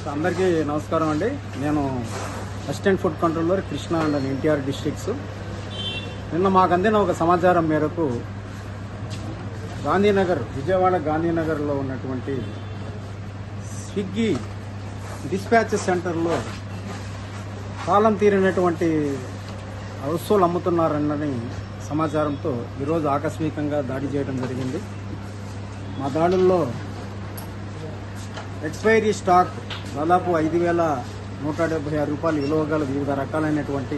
అందరికీ నమస్కారం అండి. నేను assistant food controller Krishna and NTR districts. నిన్న మాకు అందిన ఒక సమాచారం మేరకు గాంధీనగర్, విజయవాడ గాంధీనగర్లో ఉన్నటువంటి స్విగ్గీ డిస్పాచ్ సెంటర్లో కాలం తీరినటువంటి వస్తువులు అమ్ముతున్నారన్నది సమాచారంతో ఈరోజు ఆకస్మికంగా దాడి చేయడం జరిగింది. మా దాడుల్లో ఎక్స్పైరీ స్టాక్ దాదాపు 5,176 రూపాయలు విలువ గల వివిధ రకాలైనటువంటి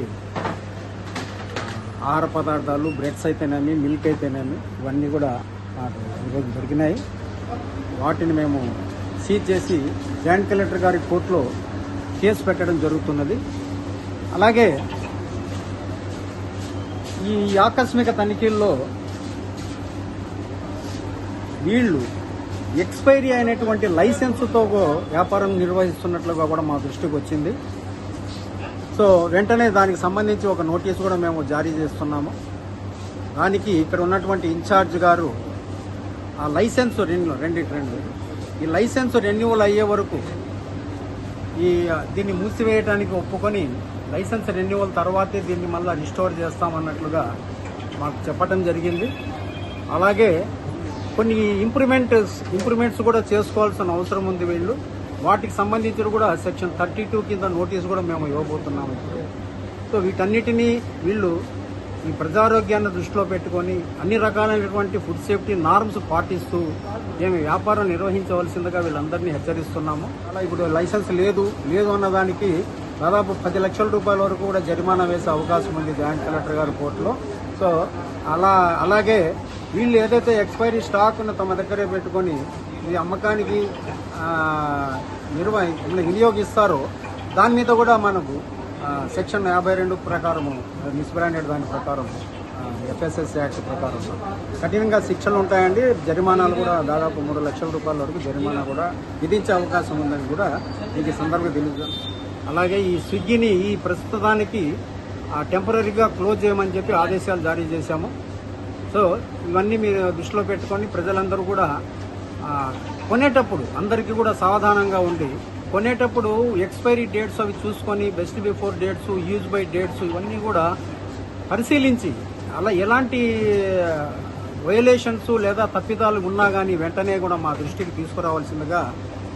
ఆహార పదార్థాలు, బ్రెడ్స్ అయితేనేమి, మిల్క్ అయితేనేమి, ఇవన్నీ కూడా మాకు ఈరోజు దొరికినాయి. వాటిని మేము సీజ్ చేసి జాయింట్ కలెక్టర్ గారి కోర్టులో కేసు పెట్టడం జరుగుతున్నది. అలాగే ఈ ఆకస్మిక తనిఖీల్లో వీళ్ళు ఎక్స్పైరీ అయినటువంటి లైసెన్సుతో వ్యాపారం నిర్వహిస్తున్నట్లుగా కూడా మా దృష్టికి వచ్చింది. సో వెంటనే దానికి సంబంధించి ఒక నోటీసు కూడా మేము జారీ చేస్తున్నాము. దానికి ఇక్కడ ఉన్నటువంటి ఇన్ఛార్జ్ గారు ఆ లైసెన్స్ ఈ లైసెన్స్ రెన్యువల్ అయ్యే వరకు దీన్ని మూసివేయడానికి ఒప్పుకొని లైసెన్స్ రెన్యువల్ తర్వాతే దీన్ని మళ్ళీ రిస్టోర్ చేస్తామన్నట్లుగా మాకు చెప్పడం జరిగింది. అలాగే కొన్ని ఇంప్రూవ్మెంట్స్ కూడా చేసుకోవాల్సిన అవసరం ఉంది. వీళ్ళు వాటికి సంబంధించి కూడా సెక్షన్ 32 కింద నోటీసు కూడా మేము ఇవ్వబోతున్నాము. సో వీటన్నిటినీ వీళ్ళు ఈ ప్రజారోగ్యాన్ని దృష్టిలో పెట్టుకొని అన్ని రకాలైనటువంటి ఫుడ్ సేఫ్టీ నార్మ్స్ పాటిస్తూ వ్యాపారం నిర్వహించవలసిందిగా వీళ్ళందరినీ హెచ్చరిస్తున్నాము. అలా ఇప్పుడు లైసెన్స్ లేదు అన్నదానికి దాదాపు 10 లక్షల రూపాయల వరకు కూడా జరిమానా వేసే అవకాశం ఉంది జాయింట్ కలెక్టర్ గారి కోర్టులో. సో అలాగే వీళ్ళు ఏదైతే ఎక్స్పైరీ స్టాక్ను తమ దగ్గరే పెట్టుకొని ఈ అమ్మకానికి వినియోగిస్తారో దాని మీద కూడా మనకు సెక్షన్ 52 ప్రకారము మిస్బ్రాండెడ్ దాని ప్రకారం FSS యాక్ట్ ప్రకారం కఠినంగా శిక్షలు ఉంటాయండి. జరిమానాలు కూడా దాదాపు 3 లక్షల రూపాయల వరకు జరిమానా కూడా విధించే అవకాశం ఉందని కూడా మీకు సందర్భంగా తెలుసు. అలాగే ఈ స్విగ్గీని ఈ ప్రస్తుతానికి టెంపరీగా క్లోజ్ చేయమని చెప్పి ఆదేశాలు జారీ చేశాము. సో ఇవన్నీ మీరు దృష్టిలో పెట్టుకొని ప్రజలందరూ కూడా కొనేటప్పుడు అందరికీ కూడా సావధానంగా ఉండి కొనేటప్పుడు ఎక్స్పైరీ డేట్స్ అవి చూసుకొని best before dates, use by dates ఇవన్నీ కూడా పరిశీలించి అలా ఎలాంటి వయలేషన్స్ లేదా తప్పిదాలు ఉన్నా కానీ వెంటనే కూడా మా దృష్టికి తీసుకురావాల్సిందిగా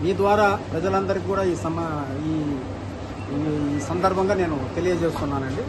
మీ ద్వారా ప్రజలందరికీ కూడా ఈ సందర్భంగా నేను తెలియజేస్తున్నానండి.